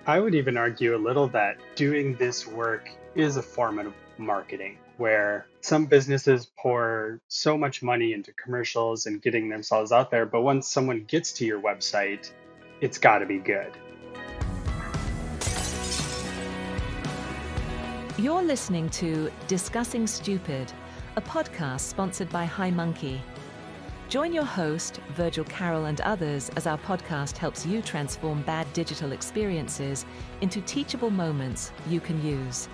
I would even argue a little that doing this work is a form of marketing, where some businesses pour so much money into commercials and getting themselves out there, but once someone gets to your website, it's got to be good. You're listening to Discussing Stupid, a podcast sponsored by Hi Monkey. Join your host, Virgil, Carol, and others as our podcast helps you transform bad digital experiences into teachable moments you can use.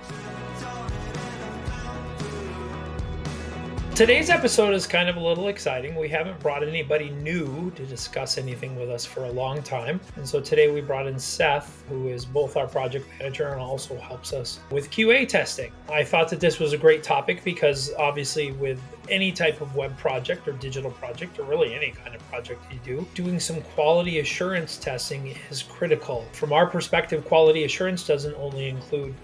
Today's episode is kind of a little exciting. We haven't brought anybody new to discuss anything with us for a long time. And so today we brought in Seth, who is both our project manager and also helps us with QA testing. I thought that this was a great topic because obviously with any type of web project or digital project, or really any kind of project you do, doing some quality assurance testing is critical. From our perspective, quality assurance doesn't only include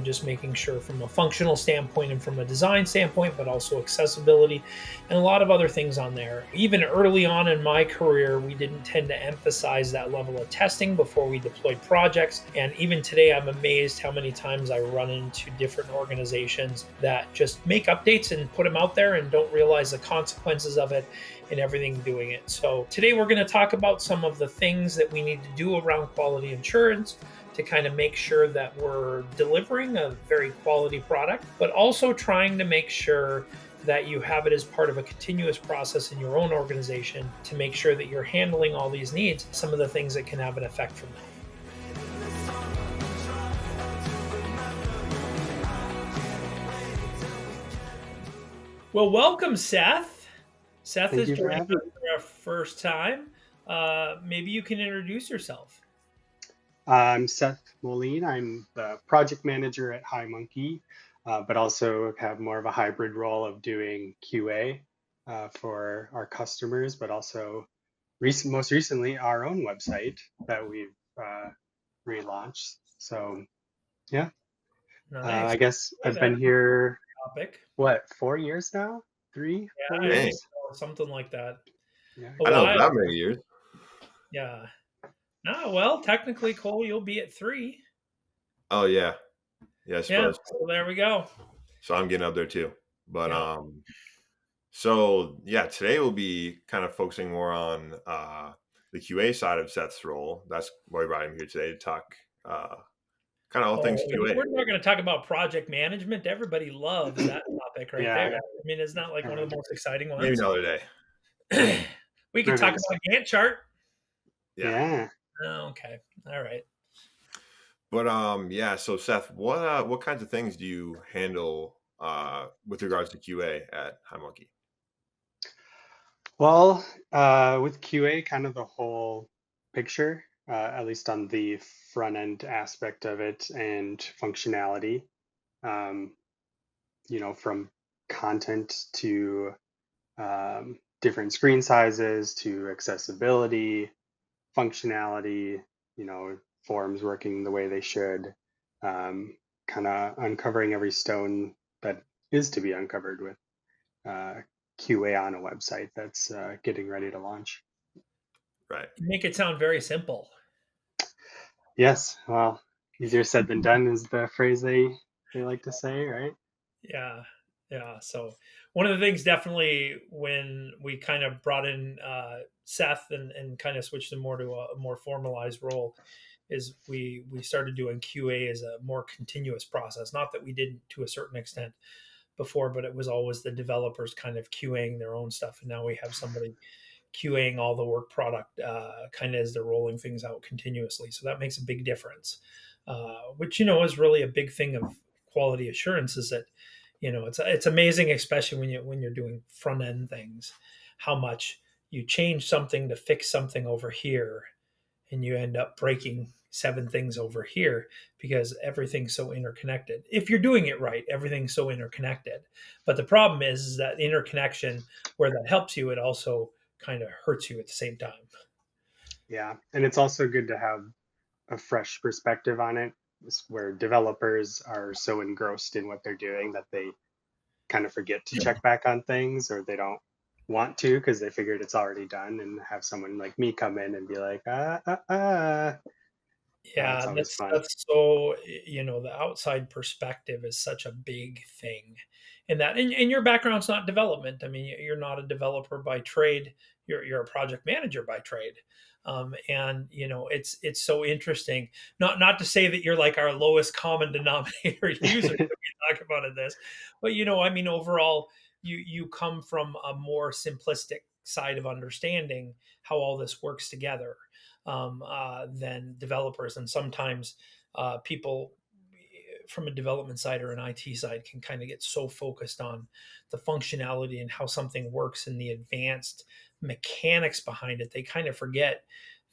just making sure from a functional standpoint and from a design standpoint, but also accessibility and a lot of other things on there. Even early on in my career, we didn't tend to emphasize that level of testing before we deployed projects. And even today, I'm amazed how many times I run into different organizations that just make updates and put them out there and don't realize the consequences of it and everything doing it. So today we're going to talk about some of the things that we need to do around quality assurance to kind of make sure that we're delivering a very quality product, but also trying to make sure that you have it as part of a continuous process in your own organization to make sure that you're handling all these needs, some of the things that can have an effect from that. Well, welcome, Seth. Seth Thank is you for joining us having me. for our first time. Maybe you can introduce yourself. I'm Seth Moline. I'm the project manager at Hi Monkey, but also have more of a hybrid role of doing QA for our customers, but also most recently our own website that we've relaunched. So yeah, Nice. I guess That's I've a been here, topic. what, 4 years now? Three, four Yeah, Dang, years? something like that. Yeah. A I know while. that many years. Yeah. Ah, well, technically, Cole, you'll be at 3. Oh yeah, I Yeah. suppose. So there we go. So I'm getting up there too. But Yeah. so yeah, today we'll be kind of focusing more on the QA side of Seth's role. That's why we brought him here today to talk kind of all things Oh, QA. we're not going to talk about project management. Everybody loves that topic right there. Yeah. I mean, it's not like one of the most exciting Maybe ones. another day. We could talk Maybe. about Gantt chart. Yeah. Yeah. Oh, okay. All right. But yeah, so Seth, what kinds of things do you handle with regards to QA at High Monkey? Well, with QA, kind of the whole picture, at least on the front end aspect of it and functionality, um, from content to different screen sizes to accessibility, functionality, forms working the way they should, kind of uncovering every stone that is to be uncovered with QA on a website that's getting ready to launch. Right. You make it sound very simple. Yes, well, easier said than done is the phrase they like to say, right? Yeah. Yeah. So one of the things definitely when we kind of brought in Seth and kind of switched him more to a more formalized role is we started doing QA as a more continuous process. Not that we didn't to a certain extent before, but it was always the developers kind of QAing their own stuff. And now we have somebody QAing all the work product kind of as they're rolling things out continuously. So that makes a big difference, which, is really a big thing of quality assurance is that, it's amazing, especially when you're doing front end things, how much you change something to fix something over here and you end up breaking 7 things over here because everything's so interconnected. If you're doing it right, everything's so interconnected. But the problem is that interconnection, where that helps you, it also kind of hurts you at the same time. Yeah, and it's also good to have a fresh perspective on it, where developers are so engrossed in what they're doing that they kind of forget to check back on things, or they don't want to because they figured it's already done, and have someone like me come in and be like, Yeah, It's always fun. that's so, the outside perspective is such a big thing. In that, and your background's not development. I mean, you're not a developer by trade. You're a project manager by trade. And it's so interesting. Not to say that you're like our lowest common denominator user that we talk about in this, but I mean, overall, you come from a more simplistic side of understanding how all this works together, than developers. And sometimes people from a development side or an IT side can kind of get so focused on the functionality and how something works and the advanced mechanics behind it, they kind of forget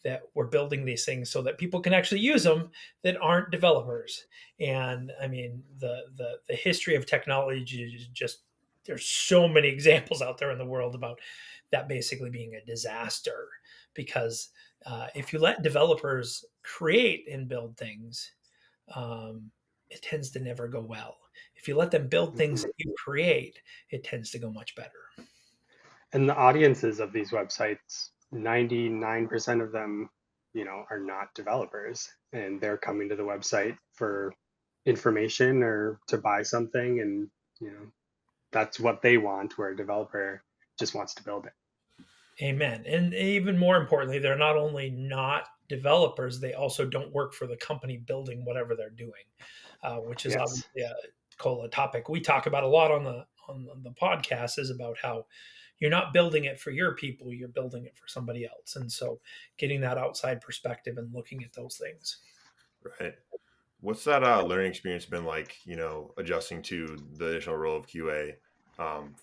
that we're building these things so that people can actually use them that aren't developers. And I mean, the history of technology is just, there's so many examples out there in the world about that basically being a disaster, because if you let developers create and build things, it tends to never go well. If you let them build things Mhm. that you create, it tends to go much better. And the audiences of these websites, 99% of them, are not developers, and they're coming to the website for information or to buy something, and that's what they want, where a developer just wants to build it. Amen. And even more importantly, they're not only not developers, they also don't work for the company building whatever they're doing, which is Yes. obviously a topic we talk about a lot on the podcast, is about how you're not building it for your people, you're building it for somebody else. And so getting that outside perspective and looking at those things. Right. What's that learning experience been like? Adjusting to the additional role of QA,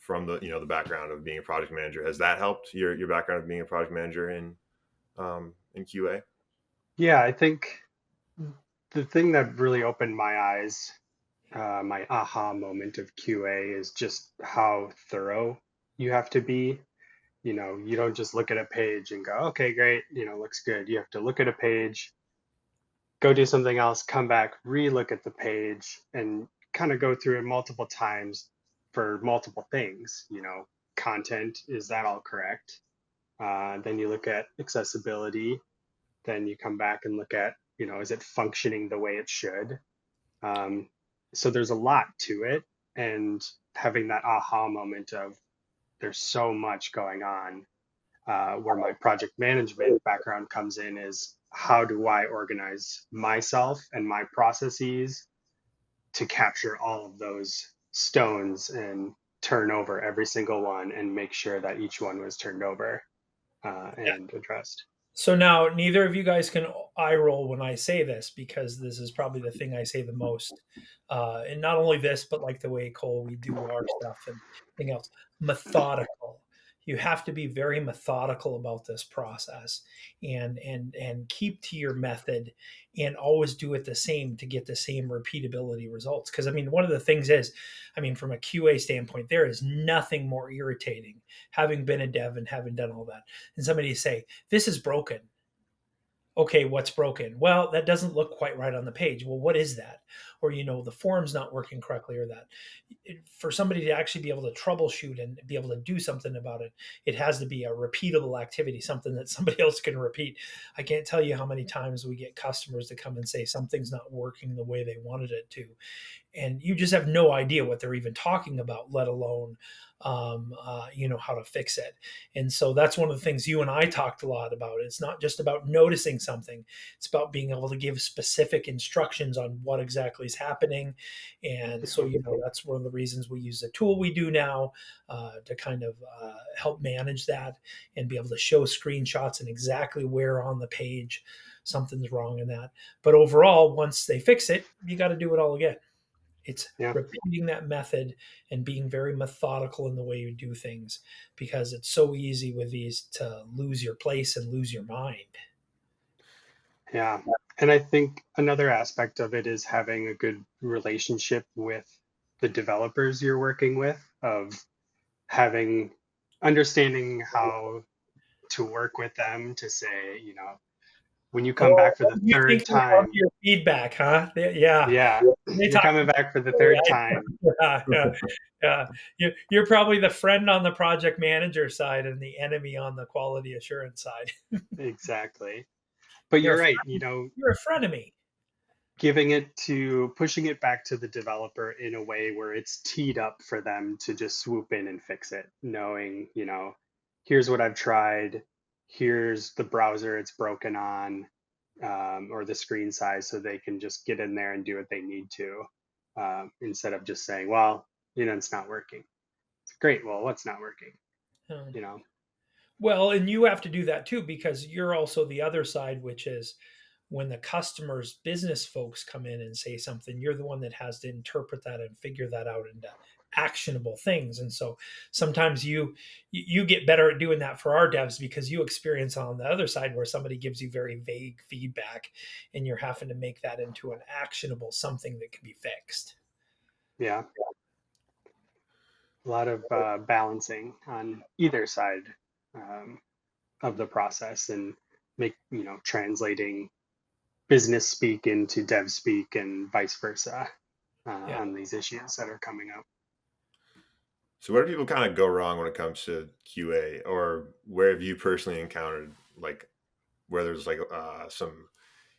from the background of being a project manager. Has that helped your background of being a project manager in QA? Yeah, I think the thing that really opened my eyes, my aha moment of QA, is just how thorough you have to be. You don't just look at a page and go, okay, great, looks good. You have to look at a page, go do something else, come back, re-look at the page, and kind of go through it multiple times for multiple things. Content, is that all correct? Then you look at accessibility. Then you come back and look at, is it functioning the way it should? Um, so there's a lot to it. And having that aha moment of there's so much going on, where my project management background comes in, is how do I organize myself and my processes to capture all of those stones and turn over every single one and make sure that each one was turned over and addressed. So now neither of you guys can eye roll when I say this, because this is probably the thing I say the most. And not only this, but like the way, Cole, we do our stuff and everything else. Methodical. You have to be very methodical about this process, and keep to your method, and always do it the same to get the same repeatability results. Because I mean, one of the things is, I mean, from a QA standpoint, there is nothing more irritating, having been a dev and having done all that, and somebody say, this is broken. Okay, what's broken? Well, that doesn't look quite right on the page. Well, what is that? Or, the form's not working correctly, or that. For somebody to actually be able to troubleshoot and be able to do something about it, it has to be a repeatable activity, something that somebody else can repeat. I can't tell you how many times we get customers to come and say something's not working the way they wanted it to, and you just have no idea what they're even talking about, let alone how to fix it. And so that's one of the things you and I talked a lot about. It's not just about noticing something, it's about being able to give specific instructions on what exactly is happening. And so that's one of the reasons we use the tool we do now, to kind of help manage that and be able to show screenshots and exactly where on the page something's wrong in that. But overall, once they fix it, you got to do it all again. It's Yeah. repeating that method and being very methodical in the way you do things, because it's so easy with these to lose your place and lose your mind. Yeah. And I think another aspect of it is having a good relationship with the developers you're working with, of having understanding how to work with them to say, when you come Oh, back for what the do you think third of time, your feedback, huh? Yeah. yeah, They you're talk. coming back for the third time. Yeah, yeah, yeah. You're probably the friend on the project manager side and the enemy on the quality assurance side. Exactly. But You're you're a, right, you're a frenemy. pushing it back to the developer in a way where it's teed up for them to just swoop in and fix it, knowing, here's what I've tried, here's the browser it's broken on, or the screen size, so they can just get in there and do what they need to, instead of just saying, well, it's not working. It's great. Well, what's not working? Um, You know? well, and you have to do that too because you're also the other side, which is when the customer's business folks come in and say something, you're the one that has to interpret that and figure that out into actionable things. And so sometimes you get better at doing that for our devs because you experience on the other side where somebody gives you very vague feedback and you're having to make that into an actionable something that can be fixed. Yeah. A lot of balancing on either side, um, of the process, and translating business speak into dev speak and vice versa, Yeah. on these issues that are coming up. So where do people kind of go wrong when it comes to QA, or where have you personally encountered like where there's like some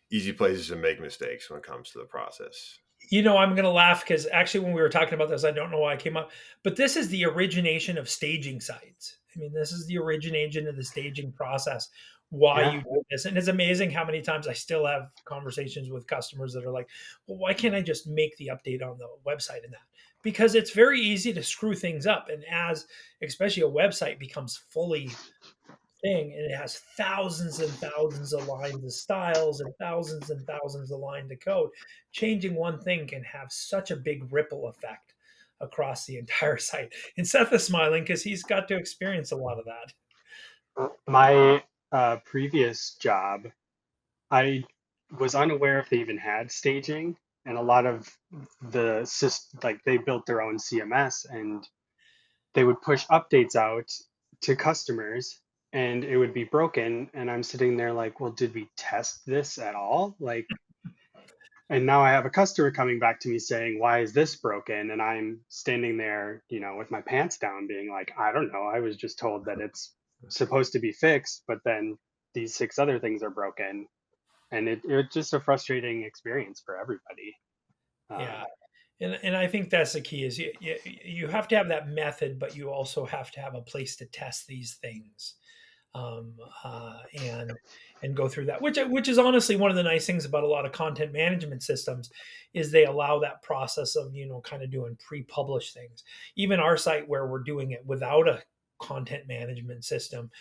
easy places to make mistakes when it comes to the process? I'm going to laugh because actually, when we were talking about this, I don't know why I came up, but this is the origination of staging sites. I mean, this is the origination of the staging process, why Yeah. you do this. And it's amazing how many times I still have conversations with customers that are like, well, why can't I just make the update on the website and that? Because it's very easy to screw things up. And as especially a website becomes fully thing and it has thousands and thousands of lines of styles and thousands of lines of code, changing one thing can have such a big ripple effect across the entire site. And Seth is smiling because he's got to experience a lot of that. My previous job, I was unaware if they even had staging, and a lot of like they built their own CMS, and they would push updates out to customers, and it would be broken, and I'm sitting there like, well, did we test this at all? Like, and now I have a customer coming back to me saying, why is this broken? And I'm standing there, with my pants down, being like, I don't know. I was just told that it's supposed to be fixed, but then these six other things are broken. And it's just a frustrating experience for everybody. Yeah. Um, And I think that's the key is you have to have that method, but you also have to have a place to test these things. um, uh, and and go through that. Which is honestly one of the nice things about a lot of content management systems is they allow that process of kind of doing pre-published things. Even our site where we're doing it without a content management system,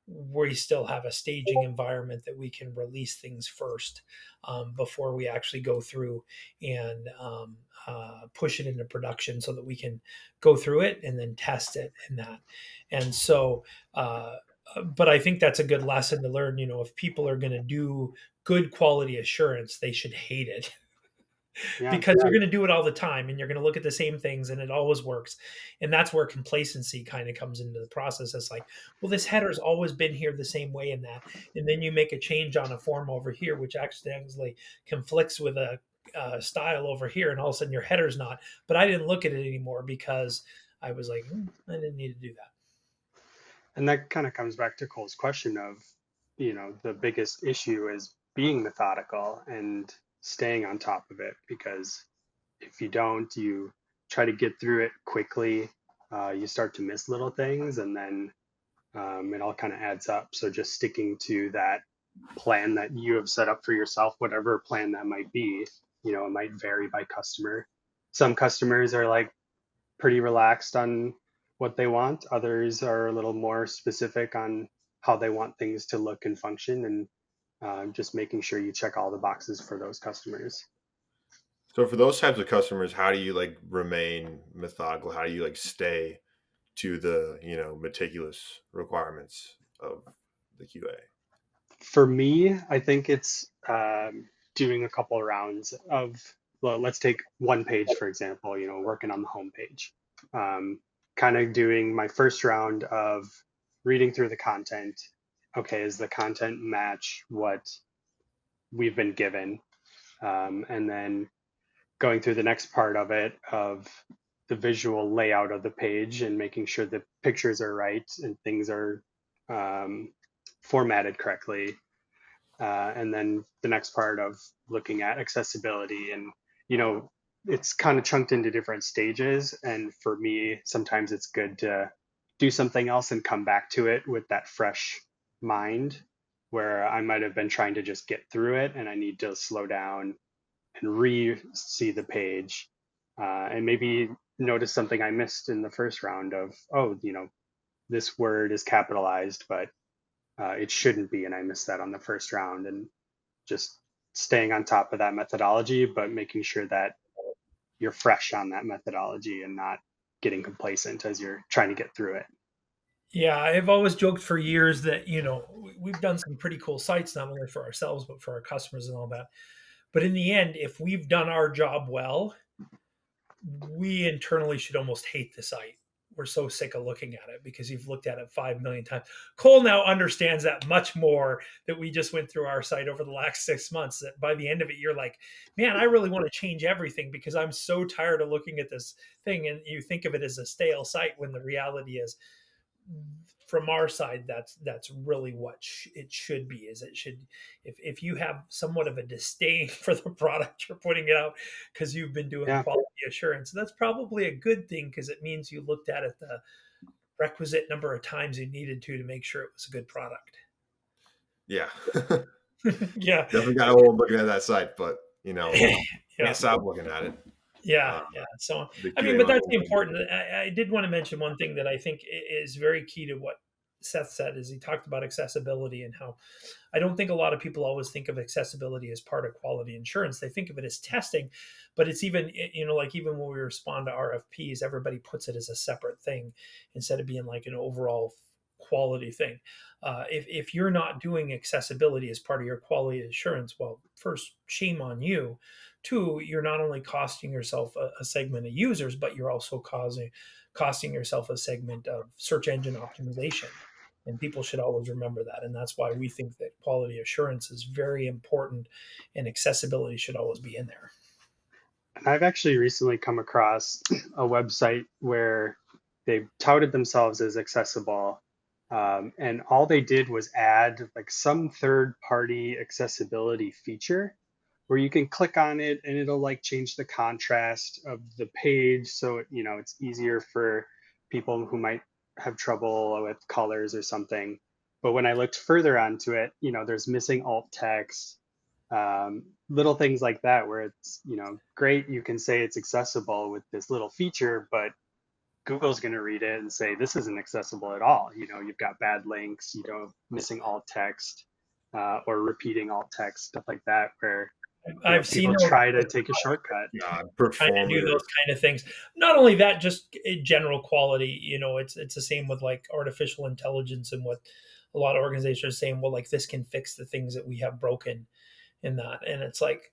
we still have a staging environment that we can release things first before we actually go through and push it into production so that we can go through it and then test it and that. And so but I think that's a good lesson to learn. If people are going to do good quality assurance, they should hate it yeah. because you're going to do it all the time and you're going to look at the same things and it always works. And that's where complacency kind of comes into the process. It's like, well, this header's always been here the same way in that. And then you make a change on a form over here, which accidentally conflicts with a style over here. And all of a sudden your header's not, but I didn't look at it anymore because I was like, I didn't need to do that. And that kind of comes back to Cole's question of, the biggest issue is being methodical and staying on top of it, because if you don't, you try to get through it quickly, you start to miss little things, and then it all kind of adds up. So just sticking to that plan that you have set up for yourself, whatever plan that might be, it might vary by customer. Some customers are like pretty relaxed on what they want. Others are a little more specific on how they want things to look and function, and just making sure you check all the boxes for those customers. So for those types of customers, how do you like remain methodical? How do you like stay to the, meticulous requirements of the QA? For me, I think it's doing a couple of rounds of, well, let's take one page, for example, working on the home page. Kind of doing my first round of reading through the content. Okay, is the content match what we've been given? And then going through the next part of it, of the visual layout of the page, and making sure the pictures are right and things are formatted correctly. And then the next part of looking at accessibility, and it's kind of chunked into different stages. And for me, sometimes it's good to do something else and come back to it with that fresh mind, where I might have been trying to just get through it and I need to slow down and re-see the page, and maybe notice something I missed in the first round of, oh, this word is capitalized, but it shouldn't be, and I missed that on the first round. And just staying on top of that methodology, but making sure that you're fresh on that methodology and not getting complacent as you're trying to get through it. Yeah, I've always joked for years that, we've done some pretty cool sites, not only for ourselves, but for our customers and all that. But in the end, if we've done our job well, we internally should almost hate the site. We're so sick of looking at it because you've looked at it 5 million times. Cole now understands that much more, that we just went through our site over the last 6 months, that by the end of it, you're like, man, I really want to change everything because I'm so tired of looking at this thing. And you think of it as a stale site when the reality is, from our side, that's really what it should be. Is it should, if you have somewhat of a disdain for the product, you're putting it out because you've been doing Yeah. quality assurance, that's probably a good thing, because it means you looked at it the requisite number of times you needed to make sure it was a good product. Yeah. Yeah, Definitely got old looking at that site, but yeah. can't stop looking at it. Yeah. So, I mean, but that's important. I did want to mention one thing that I think is very key to what Seth said, is he talked about accessibility, and how I don't think a lot of people always think of accessibility as part of quality insurance. They think of it as testing, but it's even, like even when we respond to RFPs, everybody puts it as a separate thing instead of being like an overall quality thing. If you're not doing accessibility as part of your quality assurance, well, first, shame on you. Two, you're not only costing yourself a segment of users, but you're also costing yourself a segment of search engine optimization. And people should always remember that. And that's why we think that quality assurance is very important, and accessibility should always be in there. And I've actually recently come across a website where they touted themselves as accessible, and all they did was add like some third-party accessibility feature where you can click on it and it'll like change the contrast of the page, so it's easier for people who might have trouble with colors or something. But when I looked further onto it, there's missing alt text, little things like that, where it's great, you can say it's accessible with this little feature, but Google's going to read it and say this isn't accessible at all. You've got bad links, missing alt text, or repeating alt text, stuff like that, where I've seen people try to take a shortcut. Trying to do those kind of things. Not only that, just general quality. It's the same with like artificial intelligence, and what a lot of organizations are saying. Well, like this can fix the things that we have broken in that, and it's like,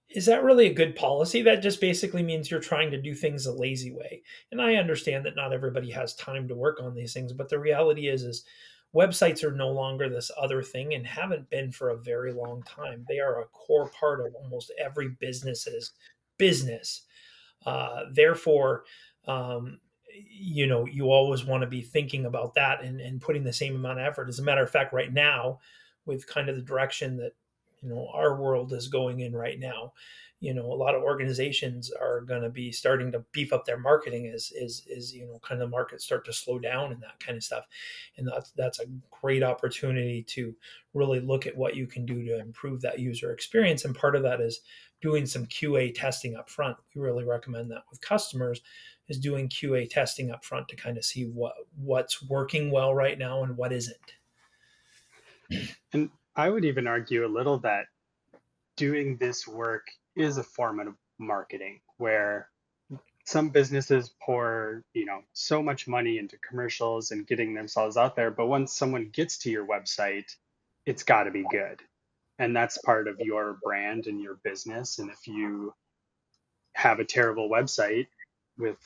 is that really a good policy? That just basically means you're trying to do things a lazy way. And I understand that not everybody has time to work on these things, but the reality is websites are no longer this other thing, and haven't been for a very long time. They are a core part of almost every business's business. Therefore, you always want to be thinking about that, and putting the same amount of effort. As a matter of fact, right now, with kind of the direction that our world is going in right now, a lot of organizations are going to be starting to beef up their marketing as kind of the markets start to slow down and that kind of stuff. And that's a great opportunity to really look at what you can do to improve that user experience. And part of that is doing some QA testing up front. We really recommend that with customers, is doing QA testing up front to kind of see what's working well right now and what isn't. And I would even argue a little that doing this work is a form of marketing, where some businesses pour, so much money into commercials and getting themselves out there. But once someone gets to your website, it's got to be good. And that's part of your brand and your business. And if you have a terrible website with,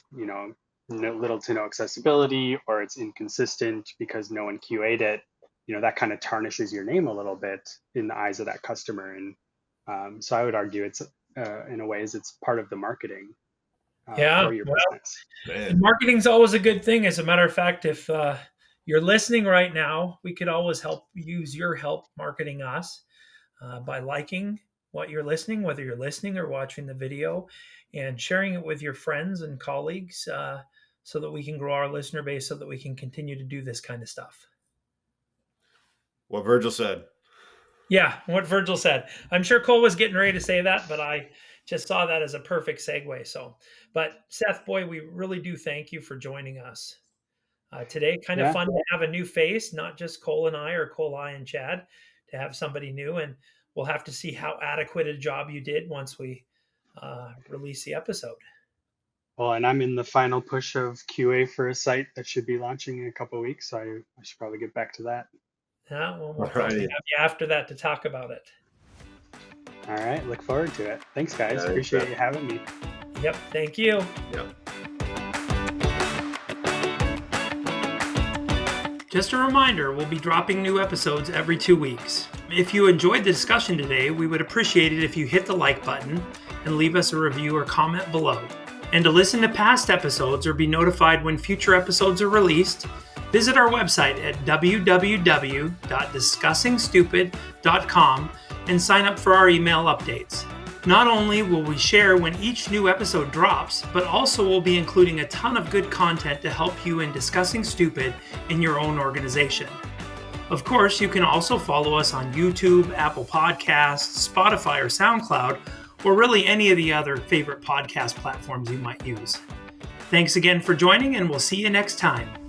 little to no accessibility, or it's inconsistent because no one QA'd it, that kind of tarnishes your name a little bit in the eyes of that customer. And so I would argue it's, in a ways, it's part of the marketing for your business. Marketing's always a good thing. As a matter of fact, if you're listening right now, we could always use your help marketing us by liking what you're listening, whether you're listening or watching the video, and sharing it with your friends and colleagues so that we can grow our listener base, so that we can continue to do this kind of stuff. What Virgil said. Yeah, what Virgil said. I'm sure Cole was getting ready to say that, but I just saw that as a perfect segue. But Seth, boy, we really do thank you for joining us today. Kind of Yeah. fun to have a new face, not just Cole and I, or Cole, I, and Chad, to have somebody new. And we'll have to see how adequate a job you did once we release the episode. Well, and I'm in the final push of QA for a site that should be launching in a couple of weeks, so I should probably get back to that. Yeah, well, we'll probably have you after that to talk about it. All right, look forward to it. Thanks, guys. Appreciate you having me. Yep, thank you. Yep. Just a reminder, we'll be dropping new episodes every 2 weeks. If you enjoyed the discussion today, we would appreciate it if you hit the like button and leave us a review or comment below. And to listen to past episodes or be notified when future episodes are released, visit our website at www.discussingstupid.com and sign up for our email updates. Not only will we share when each new episode drops, but also we'll be including a ton of good content to help you in discussing stupid in your own organization. Of course, you can also follow us on YouTube, Apple Podcasts, Spotify, or SoundCloud, or really any of the other favorite podcast platforms you might use. Thanks again for joining, and we'll see you next time.